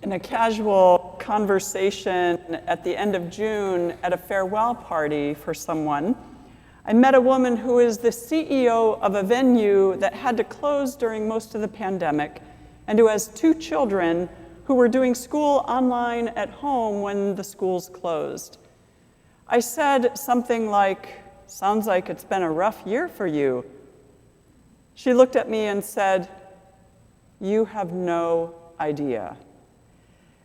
In a casual conversation at the end of June at a farewell party for someone, I met a woman who is the CEO of a venue that had to close during most of the pandemic and who has 2 children who were doing school online at home when the schools closed. I said something like, "Sounds like it's been a rough year for you." She looked at me and said, "You have no idea.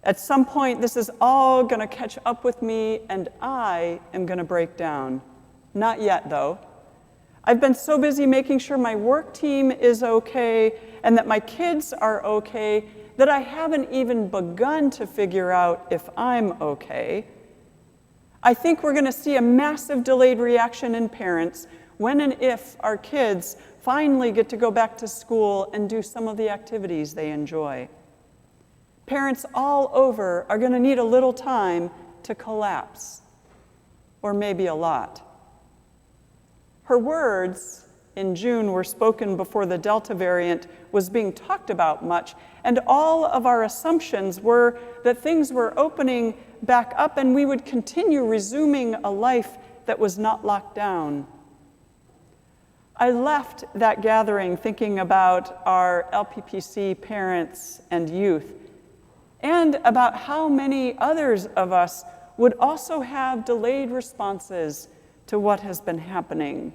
At some point, this is all going to catch up with me, and I am going to break down. Not yet, though. I've been so busy making sure my work team is okay and that my kids are okay that I haven't even begun to figure out if I'm okay. I think we're going to see a massive delayed reaction in parents when and if our kids finally get to go back to school and do some of the activities they enjoy. Parents all over are going to need a little time to collapse, or maybe a lot." Her words in June were spoken before the Delta variant was being talked about much, and all of our assumptions were that things were opening back up and we would continue resuming a life that was not locked down. I left that gathering thinking about our LPPC parents and youth, and about how many others of us would also have delayed responses to what has been happening.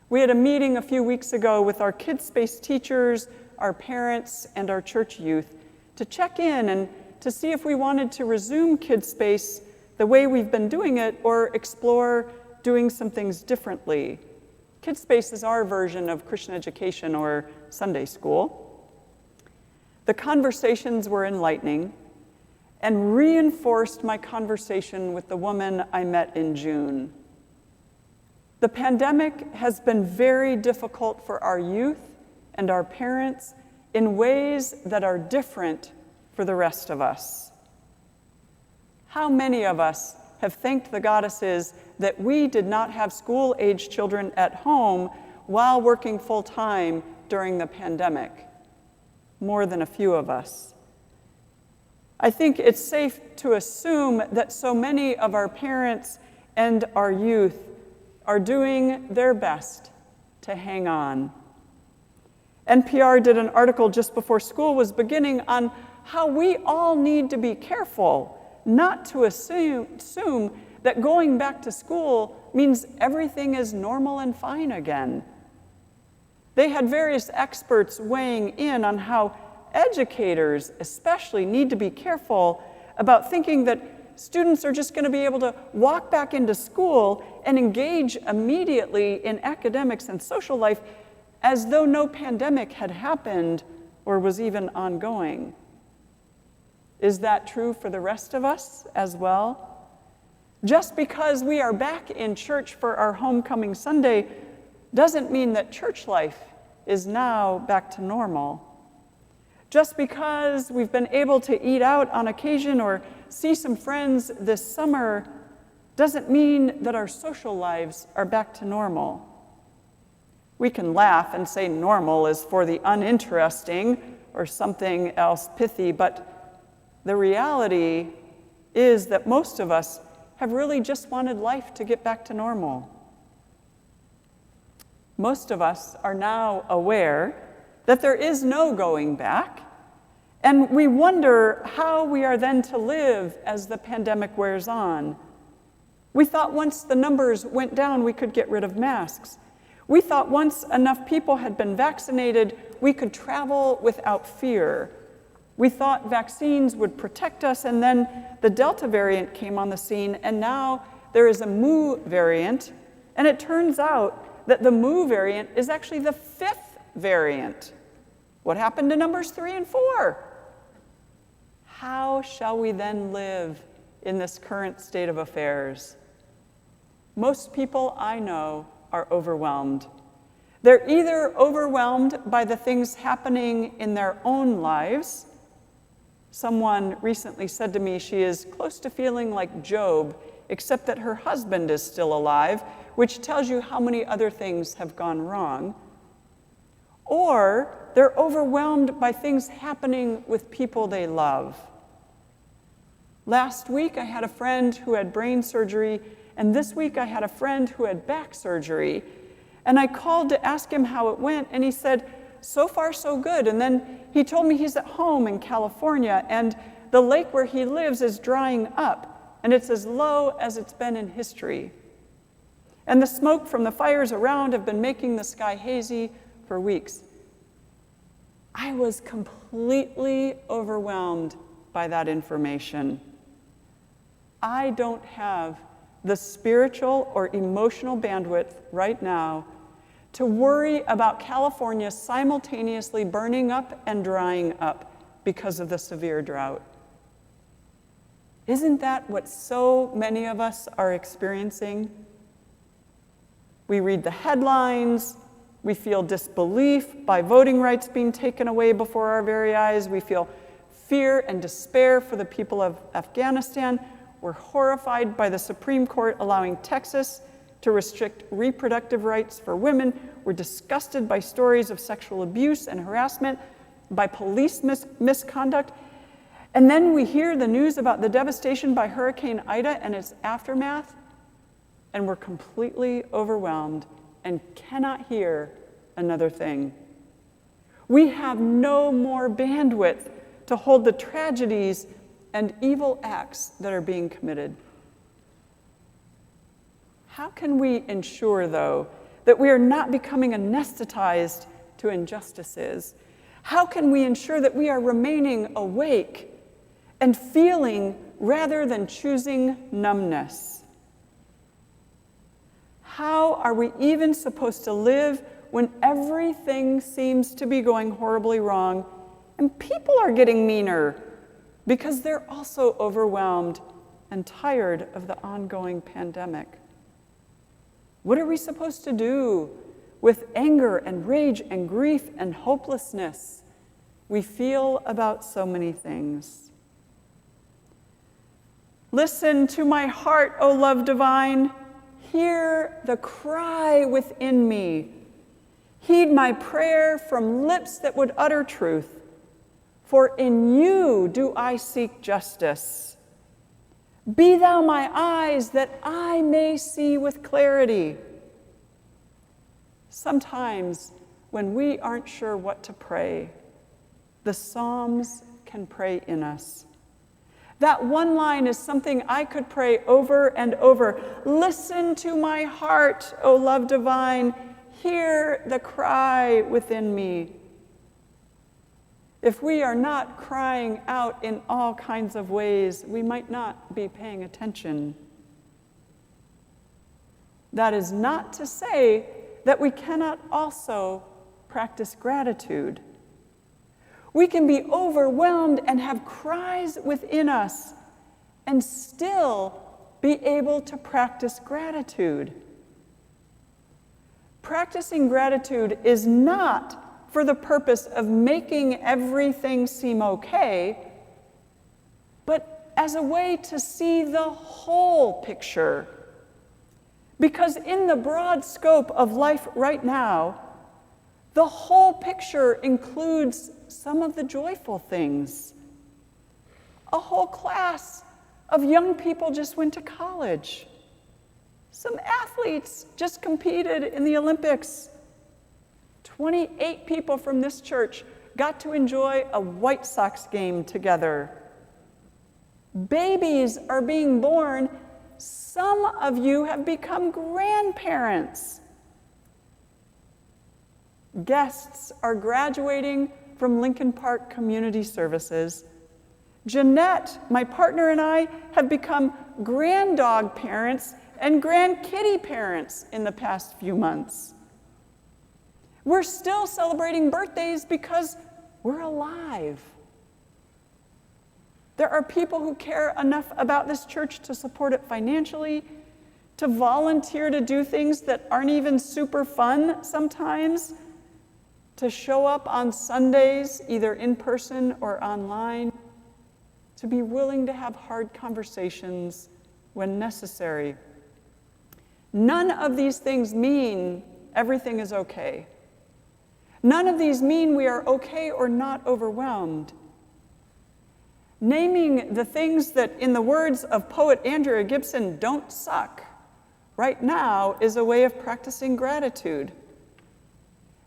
We had a meeting a few weeks ago with our Kids Space teachers, our parents, and our church youth to check in and to see if we wanted to resume Kids Space the way we've been doing it or explore doing some things differently. Kids Space is our version of Christian education or Sunday school. The conversations were enlightening and reinforced my conversation with the woman I met in June. The pandemic has been very difficult for our youth and our parents in ways that are different for the rest of us. How many of us have thanked the goddesses that we did not have school-age children at home while working full-time during the pandemic? More than a few of us. I think it's safe to assume that so many of our parents and our youth are doing their best to hang on. NPR did an article just before school was beginning on how we all need to be careful not to assume that going back to school means everything is normal and fine again. They had various experts weighing in on how educators especially need to be careful about thinking that students are just going to be able to walk back into school and engage immediately in academics and social life as though no pandemic had happened or was even ongoing. Is that true for the rest of us as well? Just because we are back in church for our homecoming Sunday doesn't mean that church life is now back to normal. Just because we've been able to eat out on occasion or see some friends this summer doesn't mean that our social lives are back to normal. We can laugh and say normal is for the uninteresting or something else pithy, but the reality is that most of us have really just wanted life to get back to normal. Most of us are now aware that there is no going back, and we wonder how we are then to live as the pandemic wears on. We thought once the numbers went down, we could get rid of masks. We thought once enough people had been vaccinated, we could travel without fear. We thought vaccines would protect us, and then the Delta variant came on the scene, and now there is a Mu variant, and it turns out that the Mu variant is actually the 5th variant. What happened to numbers 3 and 4? How shall we then live in this current state of affairs? Most people I know are overwhelmed. They're either overwhelmed by the things happening in their own lives. Someone recently said to me she is close to feeling like Job, except that her husband is still alive, which tells you how many other things have gone wrong. Or they're overwhelmed by things happening with people they love. Last week, I had a friend who had brain surgery, and this week I had a friend who had back surgery. And I called to ask him how it went, and he said, so far so good. And then he told me he's at home in California, and the lake where he lives is drying up, and it's as low as it's been in history. And the smoke from the fires around have been making the sky hazy for weeks. I was completely overwhelmed by that information. I don't have the spiritual or emotional bandwidth right now to worry about California simultaneously burning up and drying up because of the severe drought. Isn't that what so many of us are experiencing? We read the headlines, we feel disbelief by voting rights being taken away before our very eyes, we feel fear and despair for the people of Afghanistan. We're horrified by the Supreme Court allowing Texas to restrict reproductive rights for women. We're disgusted by stories of sexual abuse and harassment, by police misconduct. And then we hear the news about the devastation by Hurricane Ida and its aftermath, and we're completely overwhelmed and cannot hear another thing. We have no more bandwidth to hold the tragedies and evil acts that are being committed. How can we ensure, though, that we are not becoming anesthetized to injustices? How can we ensure that we are remaining awake and feeling rather than choosing numbness? How are we even supposed to live when everything seems to be going horribly wrong and people are getting meaner because they're also overwhelmed and tired of the ongoing pandemic? What are we supposed to do with anger and rage and grief and hopelessness we feel about so many things? Listen to my heart, O love divine. Hear the cry within me. Heed my prayer from lips that would utter truth. For in you do I seek justice. Be thou my eyes that I may see with clarity. Sometimes when we aren't sure what to pray, the Psalms can pray in us. That one line is something I could pray over and over. Listen to my heart, O love divine. Hear the cry within me. If we are not crying out in all kinds of ways, we might not be paying attention. That is not to say that we cannot also practice gratitude. We can be overwhelmed and have cries within us and still be able to practice gratitude. Practicing gratitude is not for the purpose of making everything seem okay, but as a way to see the whole picture. Because in the broad scope of life right now, the whole picture includes some of the joyful things. A whole class of young people just went to college. Some athletes just competed in the Olympics. 28 people from this church got to enjoy a White Sox game together. Babies are being born. Some of you have become grandparents. Guests are graduating from Lincoln Park Community Services. Jeanette, my partner, and I have become granddog parents and grandkitty parents in the past few months. We're still celebrating birthdays because we're alive. There are people who care enough about this church to support it financially, to volunteer to do things that aren't even super fun sometimes, to show up on Sundays, either in person or online, to be willing to have hard conversations when necessary. None of these things mean everything is okay. None of these mean we are okay or not overwhelmed. Naming the things that, in the words of poet Andrea Gibson, don't suck right now is a way of practicing gratitude.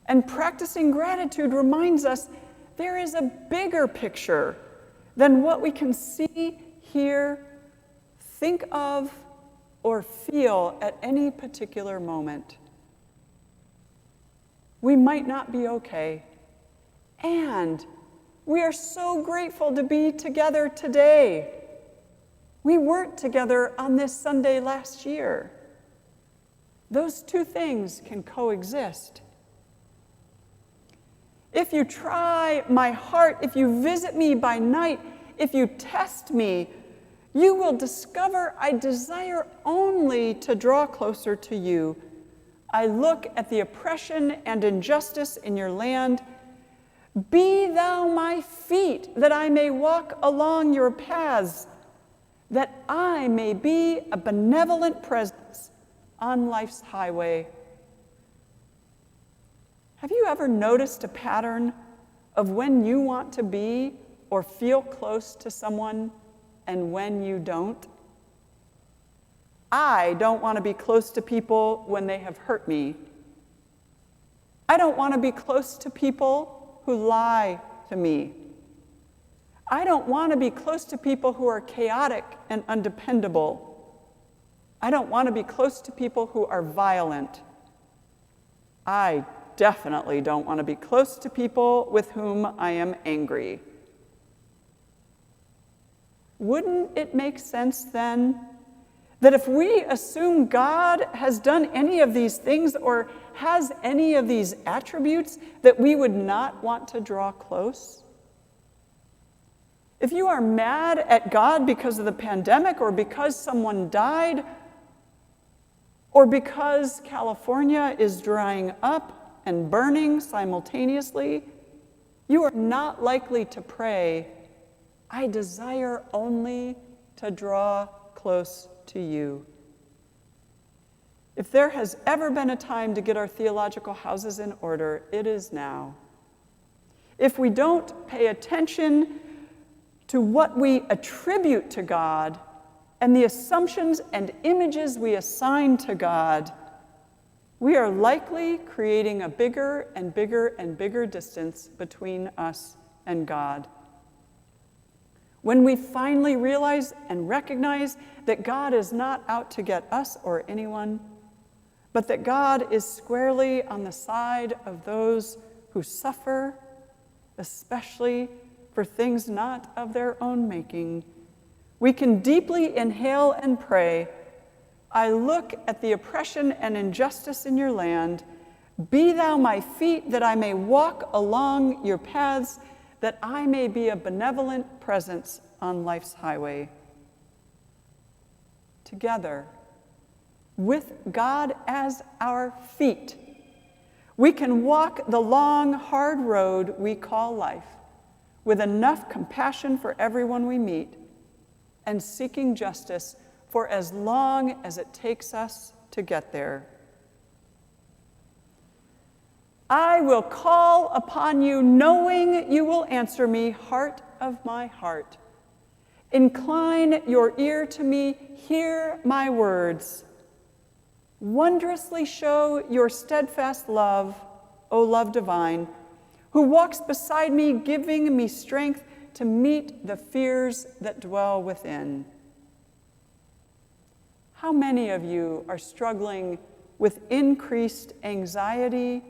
And practicing gratitude reminds us there is a bigger picture than what we can see, hear, think of, or feel at any particular moment. We might not be okay, and we are so grateful to be together today. We weren't together on this Sunday last year. Those two things can coexist. If you try my heart, if you visit me by night, if you test me, you will discover I desire only to draw closer to you. I look at the oppression and injustice in your land. Be thou my feet, that I may walk along your paths, that I may be a benevolent presence on life's highway. Have you ever noticed a pattern of when you want to be or feel close to someone and when you don't? I don't want to be close to people when they have hurt me. I don't want to be close to people who lie to me. I don't want to be close to people who are chaotic and undependable. I don't want to be close to people who are violent. I definitely don't want to be close to people with whom I am angry. Wouldn't it make sense then that if we assume God has done any of these things or has any of these attributes, that we would not want to draw close? If you are mad at God because of the pandemic or because someone died or because California is drying up and burning simultaneously, you are not likely to pray, I desire only to draw close to you. If there has ever been a time to get our theological houses in order, it is now. If we don't pay attention to what we attribute to God and the assumptions and images we assign to God, we are likely creating a bigger and bigger and bigger distance between us and God. When we finally realize and recognize that God is not out to get us or anyone, but that God is squarely on the side of those who suffer, especially for things not of their own making, we can deeply inhale and pray, I look at the oppression and injustice in your land. Be thou my feet, that I may walk along your paths, that I may be a benevolent presence on life's highway. Together, with God as our feet, we can walk the long, hard road we call life with enough compassion for everyone we meet and seeking justice for as long as it takes us to get there. I will call upon you, knowing you will answer me, heart of my heart. Incline your ear to me, hear my words. Wondrously show your steadfast love, O love divine, who walks beside me, giving me strength to meet the fears that dwell within. How many of you are struggling with increased anxiety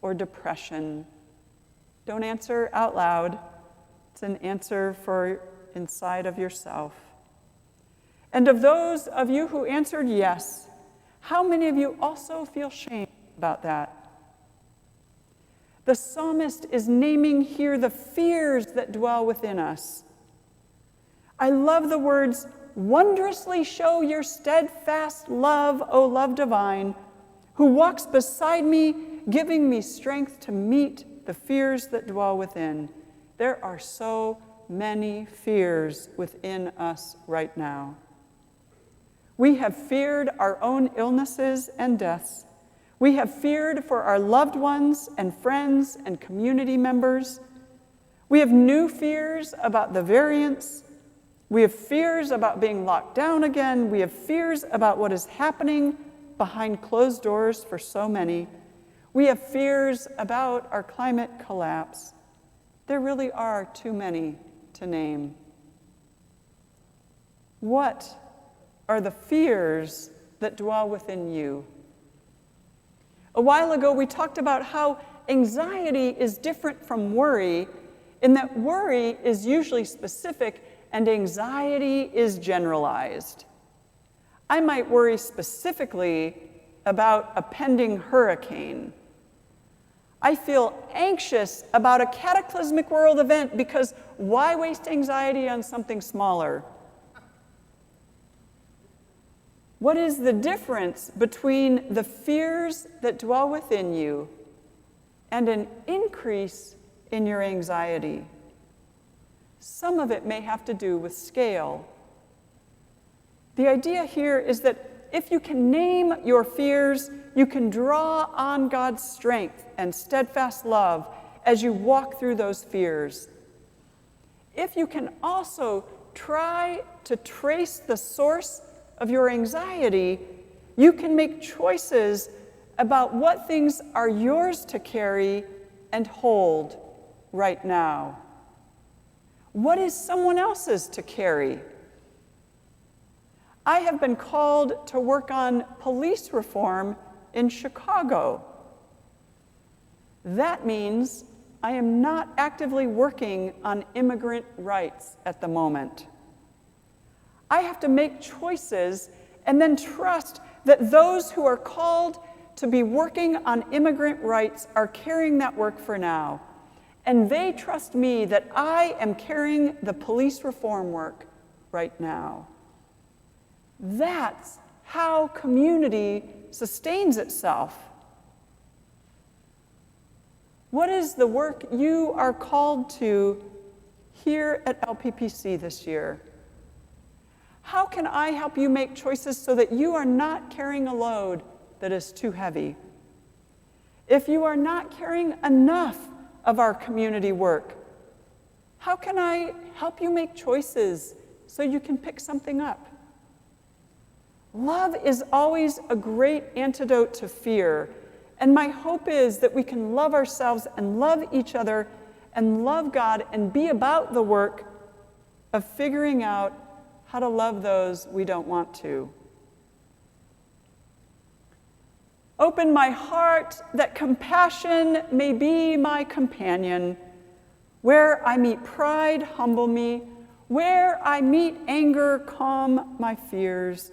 or depression? Don't answer out loud. It's an answer for inside of yourself. And of those of you who answered yes, how many of you also feel shame about that? The psalmist is naming here the fears that dwell within us. I love the words, wondrously show your steadfast love, O love divine, who walks beside me, giving me strength to meet the fears that dwell within. There are so many fears within us right now. We have feared our own illnesses and deaths. We have feared for our loved ones and friends and community members. We have new fears about the variants. We have fears about being locked down again. We have fears about what is happening behind closed doors for so many. We have fears about our climate collapse. There really are too many to name. What are the fears that dwell within you? A while ago, we talked about how anxiety is different from worry, in that worry is usually specific and anxiety is generalized. I might worry specifically about a pending hurricane. I feel anxious about a cataclysmic world event because why waste anxiety on something smaller? What is the difference between the fears that dwell within you and an increase in your anxiety? Some of it may have to do with scale. The idea here is that if you can name your fears, you can draw on God's strength and steadfast love as you walk through those fears. If you can also try to trace the source of your anxiety, you can make choices about what things are yours to carry and hold right now. What is someone else's to carry? I have been called to work on police reform in Chicago. That means I am not actively working on immigrant rights at the moment. I have to make choices and then trust that those who are called to be working on immigrant rights are carrying that work for now. And they trust me that I am carrying the police reform work right now. That's how community sustains itself. What is the work you are called to here at LPPC this year? How can I help you make choices so that you are not carrying a load that is too heavy? If you are not carrying enough of our community work, how can I help you make choices so you can pick something up? Love is always a great antidote to fear, and my hope is that we can love ourselves and love each other and love God and be about the work of figuring out how to love those we don't want to. Open my heart that compassion may be my companion. Where I meet pride, humble me. Where I meet anger, calm my fears.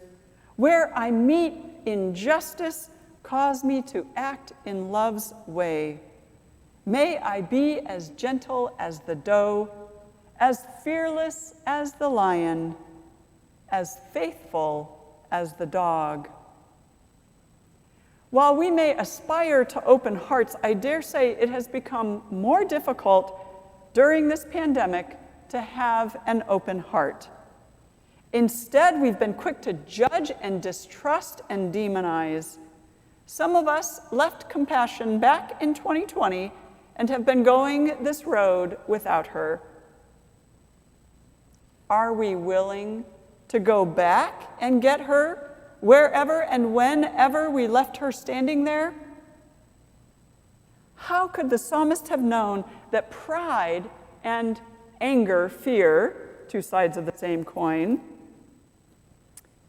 Where I meet injustice, cause me to act in love's way. May I be as gentle as the doe, as fearless as the lion, as faithful as the dog. While we may aspire to open hearts, I dare say it has become more difficult during this pandemic to have an open heart. Instead, we've been quick to judge and distrust and demonize. Some of us left compassion back in 2020 and have been going this road without her. Are we willing to go back and get her wherever and whenever we left her standing there? How could the psalmist have known that pride and anger, fear, two sides of the same coin,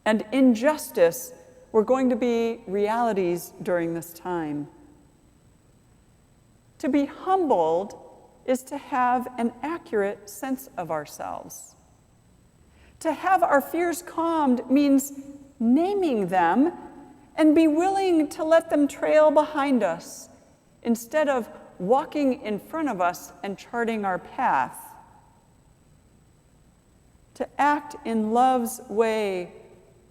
and injustice were going to be realities during this time? To be humbled is to have an accurate sense of ourselves. To have our fears calmed means naming them and be willing to let them trail behind us instead of walking in front of us and charting our path. To act in love's way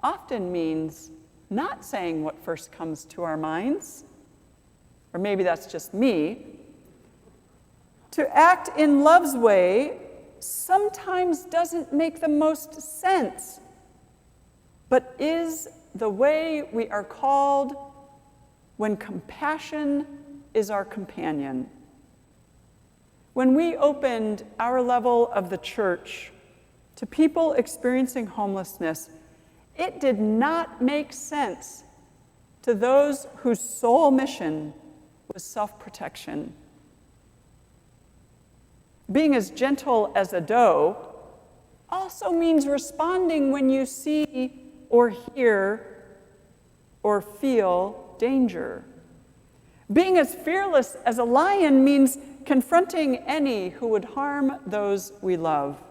often means not saying what first comes to our minds, or maybe that's just me. To act in love's way sometimes doesn't make the most sense, but is the way we are called when compassion is our companion. When we opened our level of the church to people experiencing homelessness, it did not make sense to those whose sole mission was self-protection. Being as gentle as a doe also means responding when you see or hear or feel danger. Being as fearless as a lion means confronting any who would harm those we love.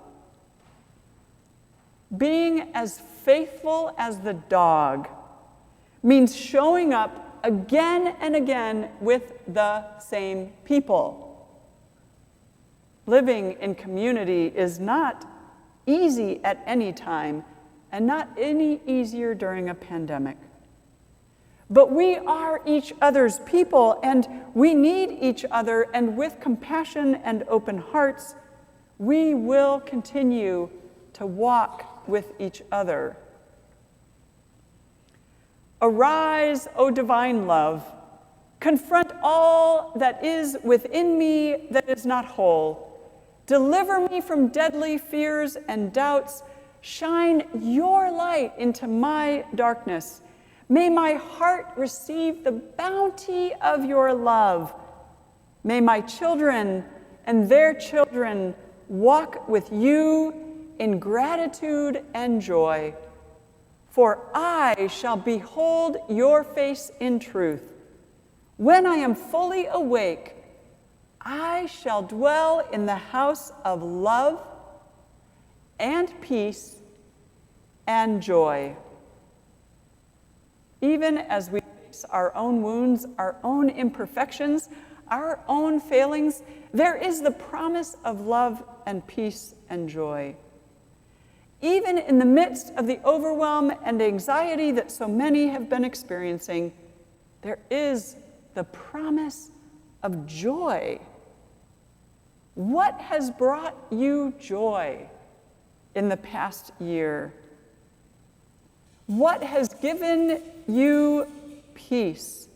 Being as faithful as the dog means showing up again and again with the same people. Living in community is not easy at any time, and not any easier during a pandemic. But we are each other's people, and we need each other, and with compassion and open hearts, we will continue to walk with each other. Arise, O divine love, confront all that is within me that is not whole. Deliver me from deadly fears and doubts. Shine your light into my darkness. May my heart receive the bounty of your love. May my children and their children walk with you in gratitude and joy. For I shall behold your face in truth. When I am fully awake, I shall dwell in the house of love and peace and joy. Even as we face our own wounds, our own imperfections, our own failings, there is the promise of love and peace and joy. Even in the midst of the overwhelm and anxiety that so many have been experiencing, there is the promise of joy. What has brought you joy in the past year? What has given you peace?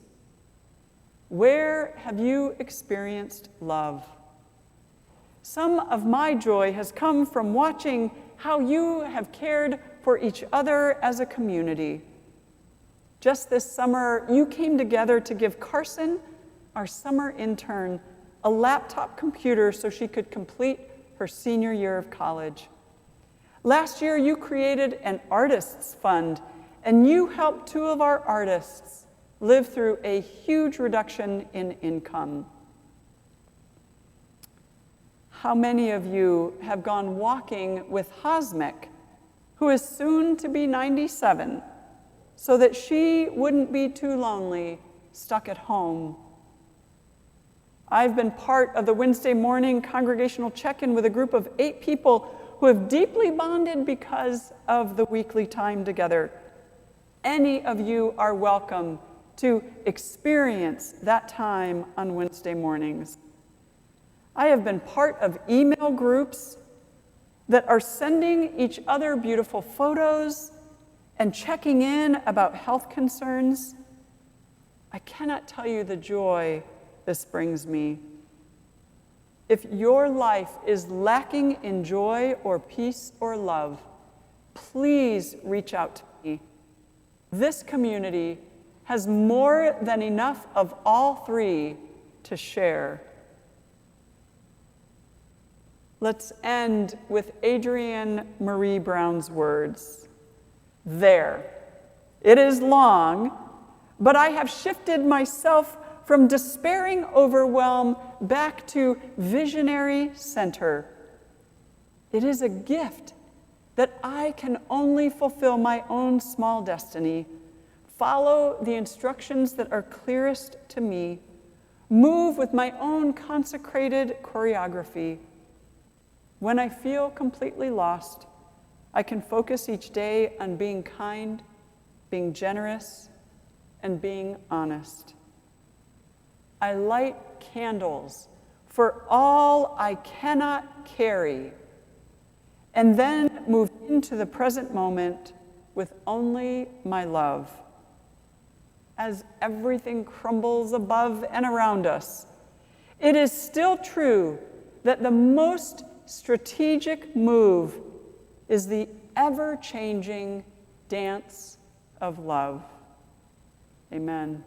Where have you experienced love? Some of my joy has come from watching how you have cared for each other as a community. Just this summer, you came together to give Carson, our summer intern, a laptop computer so she could complete her senior year of college. Last year, you created an artists fund, and you helped 2 of our artists live through a huge reduction in income. How many of you have gone walking with Hosmek, who is soon to be 97, so that she wouldn't be too lonely, stuck at home? I've been part of the Wednesday morning congregational check-in with a group of 8 people who have deeply bonded because of the weekly time together. Any of you are welcome to experience that time on Wednesday mornings. I have been part of email groups that are sending each other beautiful photos and checking in about health concerns. I cannot tell you the joy this brings me. If your life is lacking in joy or peace or love, please reach out to me. This community has more than enough of all 3 to share. Let's end with Adrienne Marie Brown's words. There. It is long, but I have shifted myself from despairing overwhelm back to visionary center. It is a gift that I can only fulfill my own small destiny, follow the instructions that are clearest to me, move with my own consecrated choreography. When I feel completely lost, I can focus each day on being kind, being generous, and being honest. I light candles for all I cannot carry, and then move into the present moment with only my love. As everything crumbles above and around us, it is still true that the most strategic move is the ever-changing dance of love. Amen.